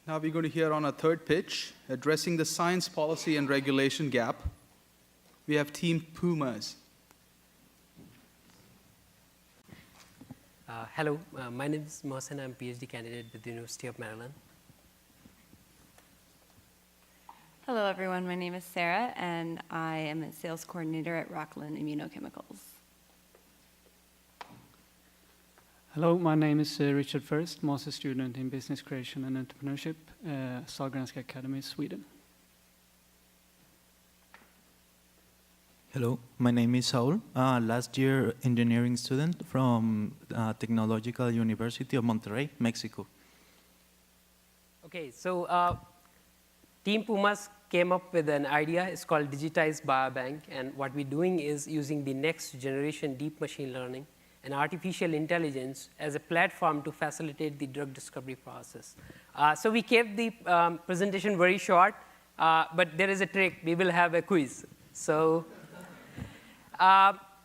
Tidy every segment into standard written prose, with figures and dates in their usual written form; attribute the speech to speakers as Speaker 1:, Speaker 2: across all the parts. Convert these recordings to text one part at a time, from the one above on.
Speaker 1: Now we're going to hear on our third pitch, addressing the science policy and regulation gap. We have Team PUMAS.
Speaker 2: Hello, my name is Mohsen. I'm a PhD candidate with the University of Maryland.
Speaker 3: Hello, everyone. My name is Sarah, and I am a sales coordinator at Rockland Immunochemicals.
Speaker 4: Hello, my name is Richard First, master student in business creation and entrepreneurship, Sahlgrenska Academy, Sweden.
Speaker 5: Hello, my name is Saul, last year engineering student from Technological University of Monterrey, Mexico.
Speaker 2: Okay, so Team PUMAS came up with an idea. It's called Digitized BioBank, and what we're doing is using the next generation deep machine learning and artificial intelligence as a platform to facilitate the drug discovery process. So we kept the presentation very short, but there is a trick. We will have a quiz. So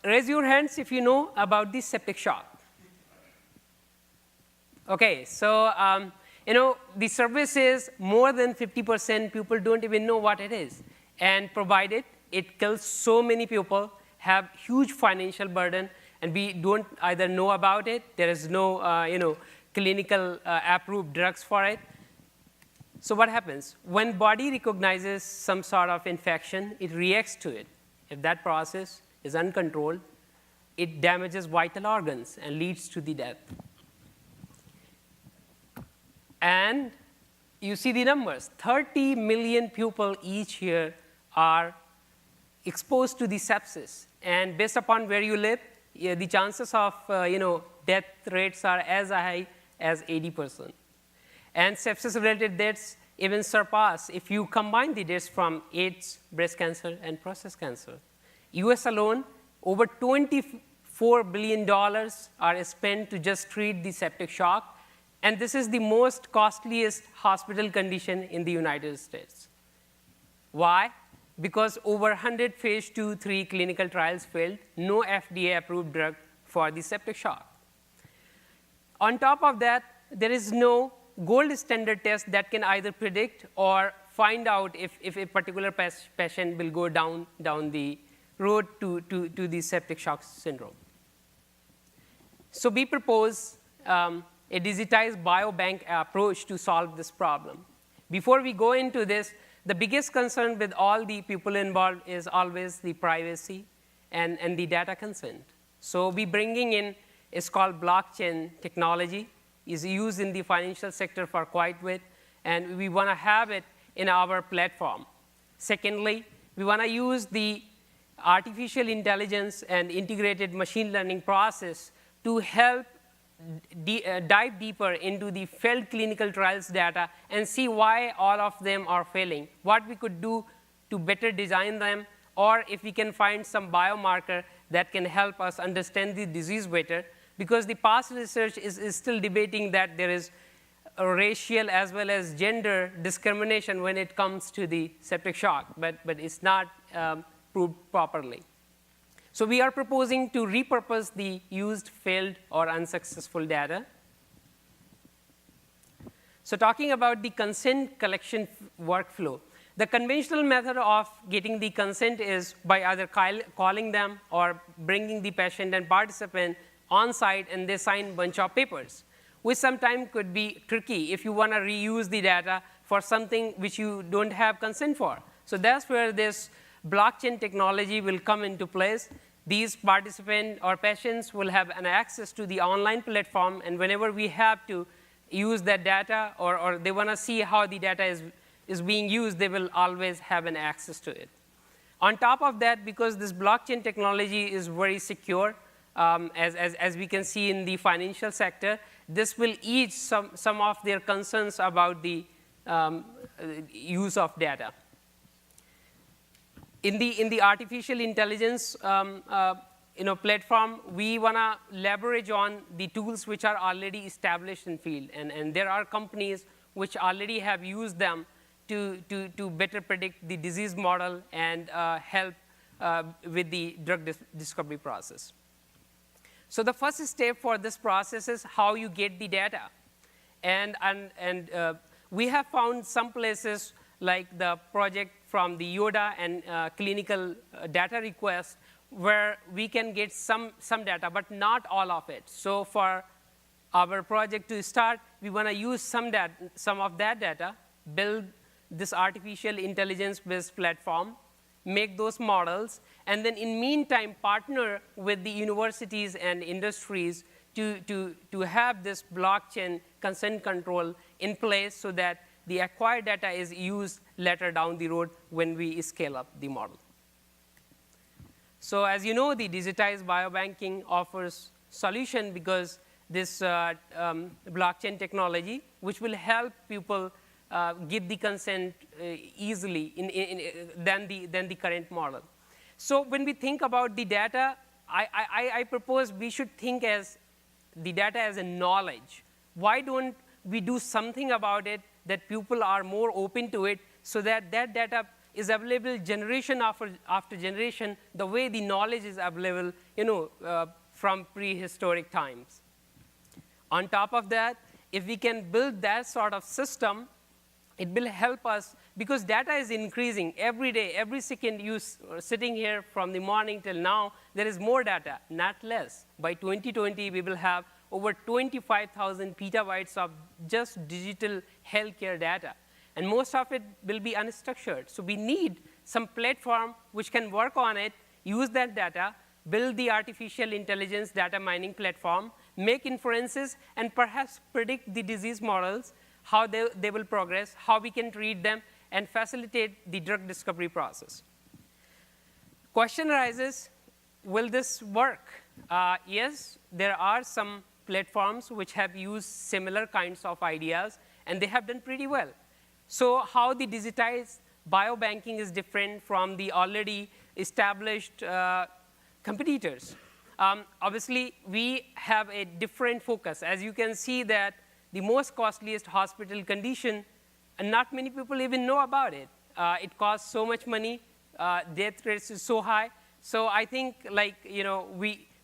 Speaker 2: raise your hands if you know about the septic shock. Okay, so you know, the service is more than 50% people don't even know what it is. And provided it kills so many people, have huge financial burden, and we don't either know about it, there is no you know, clinical approved drugs for it. So what happens? When body recognizes some sort of infection, it reacts to it. If that process is uncontrolled, it damages vital organs and leads to the death. And you see the numbers. 30 million people each year are exposed to the sepsis. And based upon where you live, the chances of you know, death rates are as high as 80%. And sepsis-related deaths even surpass if you combine the deaths from AIDS, breast cancer, and prostate cancer. US alone, over $24 billion are spent to just treat the septic shock. And this is the most costliest hospital condition in the United States. Why? Because over 100 phase 2, 3 clinical trials failed, no FDA-approved drug for the septic shock. On top of that, there is no gold standard test that can either predict or find out if a particular patient will go down the road to the septic shock syndrome. So we propose a digitized biobank approach to solve this problem. Before we go into this, the biggest concern with all the people involved is always the privacy and the data consent. So we bringing in, it's called blockchain technology, is used in the financial sector for quite a bit, and we want to have it in our platform. Secondly, we want to use the artificial intelligence and integrated machine learning process to help dive deeper into the failed clinical trials data and see why all of them are failing, what we could do to better design them, or if we can find some biomarker that can help us understand the disease better, because the past research is still debating that there is a racial as well as gender discrimination when it comes to the septic shock, but it's not proved properly. So we are proposing to repurpose the used, failed, or unsuccessful data. So talking about the consent collection workflow, the conventional method of getting the consent is by either calling them or bringing the patient and participant on site, and they sign a bunch of papers, which sometimes could be tricky if you want to reuse the data for something which you don't have consent for. So that's where this blockchain technology will come into place. These participants or patients will have an access to the online platform, and whenever we have to use that data or they want to see how the data is being used, they will always have an access to it. On top of that, because this blockchain technology is very secure, as we can see in the financial sector, this will ease some of their concerns about the use of data. In the artificial intelligence platform, we want to leverage on the tools which are already established in field, and there are companies which already have used them to better predict the disease model and help with the drug discovery process. So the first step for this process is how you get the data. And We have found some places like the project from the Yoda and clinical data request where we can get some data, but not all of it. So for our project to start, we want to use some of that data, build this artificial intelligence-based platform, make those models, and then in meantime, partner with the universities and industries to have this blockchain consent control in place so that the acquired data is used later down the road when we scale up the model. So as you know, the digitized biobanking offers solution because this blockchain technology, which will help people give the consent easily than the current model. So when we think about the data, I propose we should think as the data as a knowledge. Why don't we do something about it that people are more open to it so that that data is available generation after generation the way the knowledge is available, from prehistoric times. On top of that, if we can build that sort of system, it will help us because data is increasing every day, every second you sitting here from the morning till now, there is more data, not less. By 2020, we will have over 25,000 petabytes of just digital healthcare data. And most of it will be unstructured. So we need some platform which can work on it, use that data, build the artificial intelligence data mining platform, make inferences, and perhaps predict the disease models, how they will progress, how we can treat them, and facilitate the drug discovery process. Question arises, will this work? Yes, there are some platforms which have used similar kinds of ideas, and they have done pretty well. So how the digitized biobanking is different from the already established competitors? Obviously, we have a different focus. As you can see that the most costliest hospital condition, and not many people even know about it. It costs so much money. Death rates is so high. So I think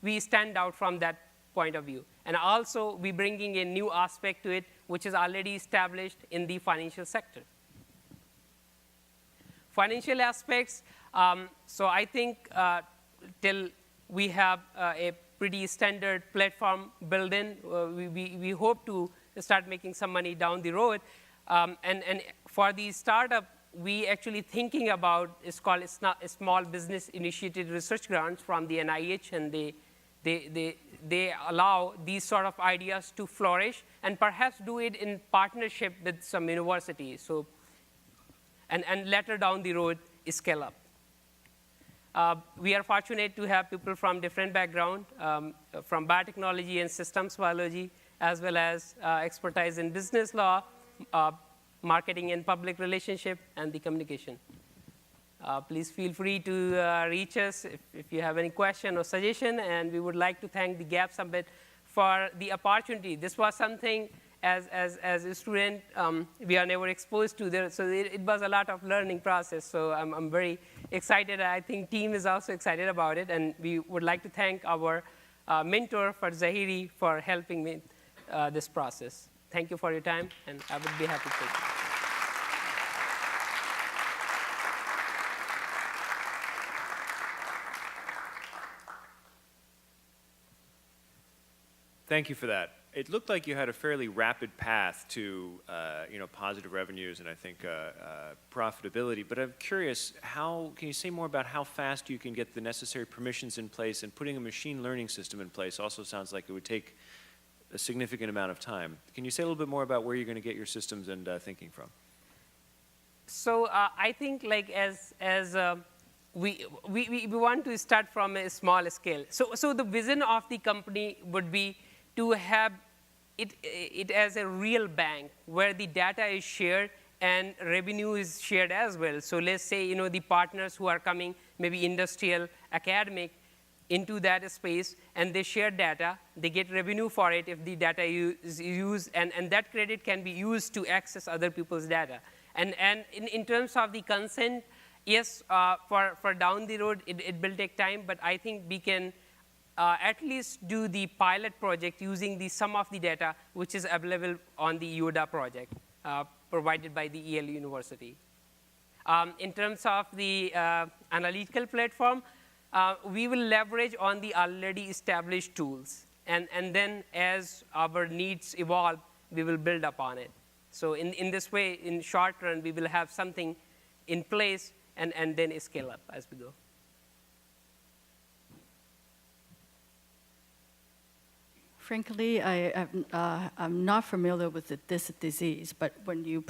Speaker 2: we stand out from that point of view. And also, we're bringing a new aspect to it, which is already established in the financial sector. Financial aspects, so I think till we have a pretty standard platform built in, we hope to start making some money down the road. And for the startup, we actually thinking about, it's called a Small Business Initiative Research Grants from the NIH, and they allow these sort of ideas to flourish and perhaps do it in partnership with some universities. So, and later down the road, scale up. We are fortunate to have people from different backgrounds, from biotechnology and systems biology, as well as expertise in business law, marketing and public relationship, and the communication. Please feel free to reach us if you have any question or suggestion, and we would like to thank the GapSummit for the opportunity. This was something as a student we are never exposed to there, so it was a lot of learning process. So I'm very excited. I think team is also excited about it, and we would like to thank our mentor for Zahiri for helping me this process. Thank you for your time, and I would be happy to take it.
Speaker 6: Thank you for that. It looked like you had a fairly rapid path to positive revenues and I think profitability. But I'm curious, can you say more about how fast you can get the necessary permissions in place, and putting a machine learning system in place also sounds like it would take a significant amount of time. Can you say a little bit more about where you're going to get your systems and thinking from?
Speaker 2: So I think we want to start from a small scale. So the vision of the company would be to have it as a real bank where the data is shared and revenue is shared as well. So let's say the partners who are coming, maybe industrial, academic, into that space, and they share data, they get revenue for it if the data is used, and that credit can be used to access other people's data. And in terms of the consent, yes, for down the road, it will take time, but I think we can at least do the pilot project using some of the data which is available on the Yoda project. provided by the EL University. In terms of the analytical platform, we will leverage on the already established tools. And then as our needs evolve, we will build upon it. So in this way, in short run, we will have something in place and then scale up as we go.
Speaker 7: Frankly, I'm not familiar with this disease, but when you,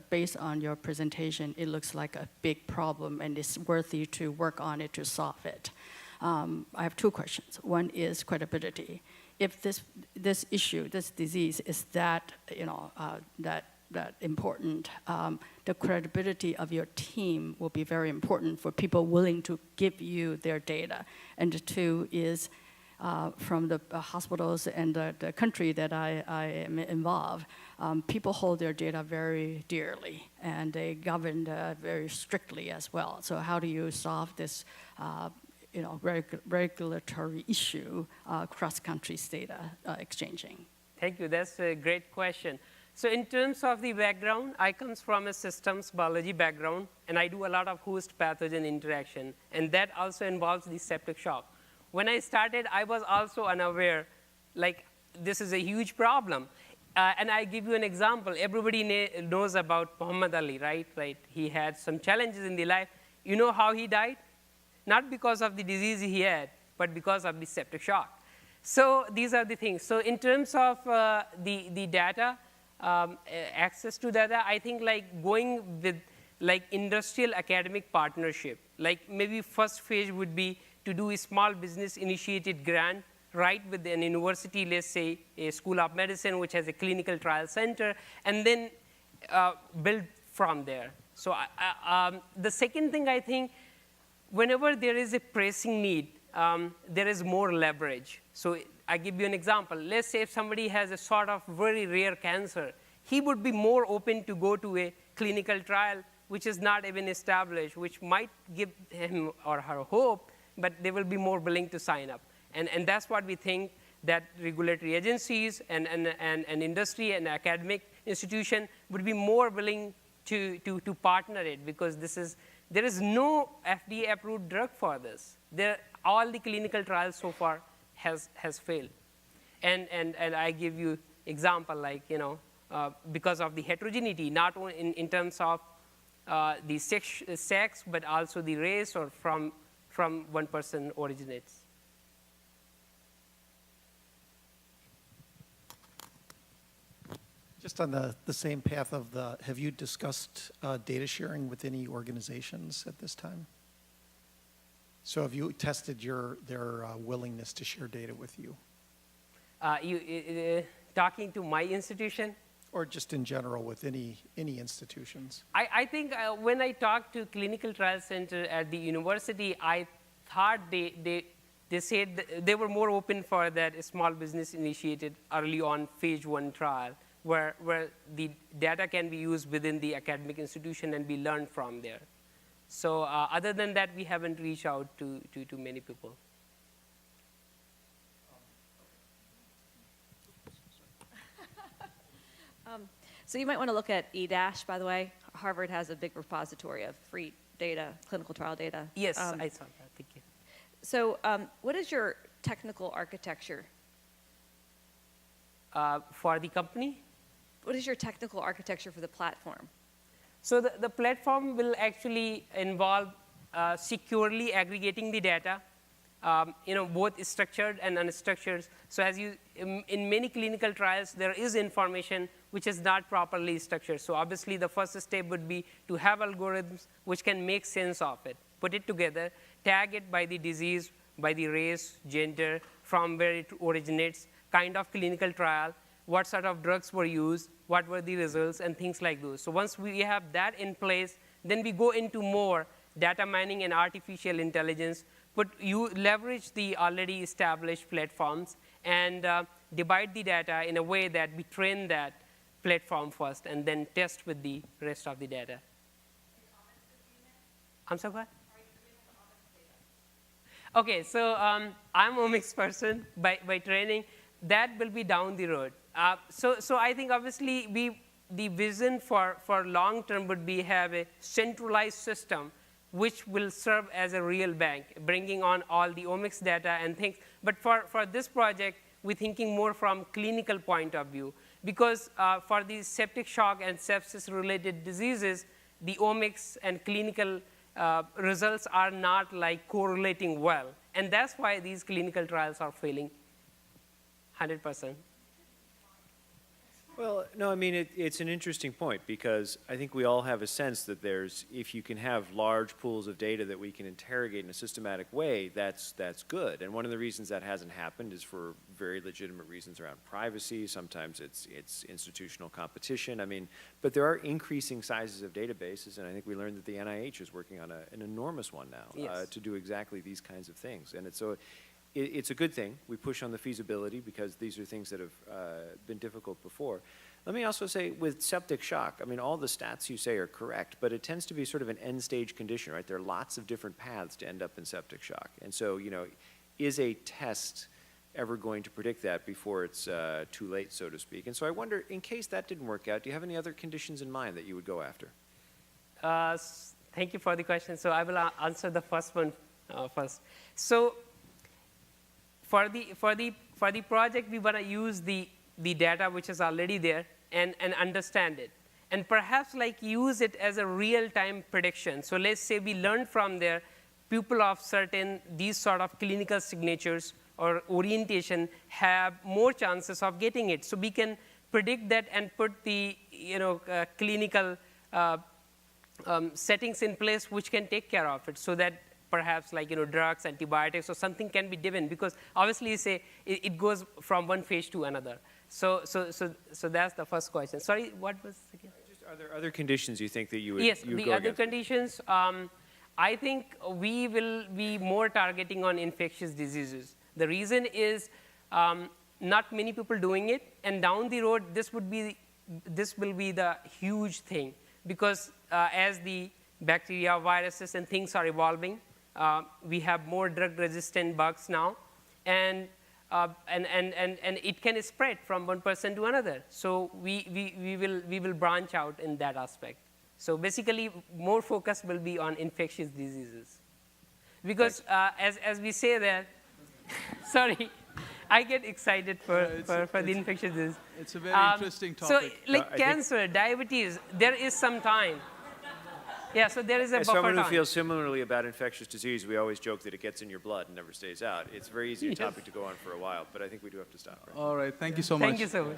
Speaker 7: based on your presentation, it looks like a big problem and it's worthy to work on it to solve it. I have two questions. One is credibility. If this issue, this disease is that, that important, the credibility of your team will be very important for people willing to give you their data. And the two is, from the hospitals and the country that I am involved, people hold their data very dearly, and they govern very strictly as well. So how do you solve this regulatory issue, cross-country data exchanging?
Speaker 2: Thank you. That's a great question. So in terms of the background, I come from a systems biology background, and I do a lot of host pathogen interaction, and that also involves the septic shock. When I started, I was also unaware, like, this is a huge problem. And I give you an example. Everybody knows about Muhammad Ali, right? He had some challenges in the life. You know how he died? Not because of the disease he had, but because of the septic shock. So these are the things. So in terms of the data, access to data, I think going with industrial academic partnership, maybe first phase would be to do a small business initiated grant, right, with an university, let's say a school of medicine, which has a clinical trial center, and then build from there. So the second thing, I think, whenever there is a pressing need, there is more leverage. So I give you an example. Let's say if somebody has a sort of very rare cancer, he would be more open to go to a clinical trial which is not even established, which might give him or her hope, but they will be more willing to sign up. And that's what we think, that regulatory agencies and industry and academic institution would be more willing to partner it, because there is no FDA-approved drug for this. All the clinical trials so far has failed. And I give you example, because of the heterogeneity, not only in terms of the sex, but also the race, or from one person originates.
Speaker 8: Just on the same path of have you discussed data sharing with any organizations at this time? So have you tested their willingness to share data with you?
Speaker 2: Talking to my institution?
Speaker 8: Or just in general with any institutions?
Speaker 2: I think when I talked to Clinical Trial Center at the university, I thought they said they were more open for that small business initiated early on phase 1 trial, where the data can be used within the academic institution and be learned from there. So other than that, we haven't reached out to many people.
Speaker 9: So you might want to look at eDash, by the way. Harvard has a big repository of free data, clinical trial data.
Speaker 2: Yes, I saw that. Thank you.
Speaker 9: So what is your technical architecture?
Speaker 2: For the company?
Speaker 9: What is your technical architecture for the platform?
Speaker 2: So the platform will actually involve securely aggregating the data, both structured and unstructured. So as in many clinical trials, there is information which is not properly structured. So obviously, the first step would be to have algorithms which can make sense of it, put it together, tag it by the disease, by the race, gender, from where it originates, kind of clinical trial, what sort of drugs were used, what were the results, and things like those. So once we have that in place, then we go into more data mining and artificial intelligence, but you leverage the already established platforms and divide the data in a way that we train that platform first and then test with the rest of the data. I'm sorry, what? Okay, so I'm a omics person by training. That will be down the road. So I think obviously the vision for long term would be have a centralized system which will serve as a real bank, bringing on all the omics data and things. But for this project, we're thinking more from clinical point of view, because for these septic shock and sepsis-related diseases, the omics and clinical results are not like correlating well. And that's why these clinical trials are failing 100%.
Speaker 6: Well, no, I mean, it's an interesting point, because I think we all have a sense that if you can have large pools of data that we can interrogate in a systematic way, that's good. And one of the reasons that hasn't happened is for very legitimate reasons around privacy. Sometimes it's institutional competition. I mean, but there are increasing sizes of databases, and I think we learned that the NIH is working on an enormous one now
Speaker 2: Yes.
Speaker 6: to do exactly these kinds of things. And it's a good thing. We push on the feasibility because these are things that have been difficult before. Let me also say, with septic shock, I mean, all the stats you say are correct, but it tends to be sort of an end-stage condition, right? There are lots of different paths to end up in septic shock. And so, is a test ever going to predict that before it's too late, so to speak? And so I wonder, in case that didn't work out, do you have any other conditions in mind that you would go after?
Speaker 2: Thank you for the question. So I will answer the first one first. So for the project, we want to use the data which is already there and understand it, and perhaps like use it as a real-time prediction. So let's say we learned from there, people of these sort of clinical signatures or orientation have more chances of getting it. So we can predict that and put the clinical settings in place which can take care of it, so that perhaps like drugs, antibiotics, or something can be given, because obviously you say it goes from one phase to another. So that's the first question. Sorry, what was again?
Speaker 6: Are there other conditions you think that you would
Speaker 2: Yes,
Speaker 6: you would
Speaker 2: the
Speaker 6: go
Speaker 2: other
Speaker 6: against?
Speaker 2: conditions, I think we will be more targeting on infectious diseases. The reason is not many people doing it, and down the road this will be the huge thing, because as the bacteria, viruses, and things are evolving, we have more drug-resistant bugs now, and it can spread from one person to another. So we will branch out in that aspect. So basically, more focus will be on infectious diseases, because as we say that, sorry, I get excited for the infectious disease.
Speaker 1: It's a very interesting
Speaker 2: So
Speaker 1: topic.
Speaker 2: like cancer, diabetes, there is some time. Yeah, so there is a
Speaker 6: As
Speaker 2: buffer
Speaker 6: someone who
Speaker 2: time.
Speaker 6: feels similarly about infectious disease, we always joke that it gets in your blood and never stays out. It's a very easy topic to go on for a while, but I think we do have to stop. Right?
Speaker 1: All right, thank you so much.
Speaker 2: Thank you so much.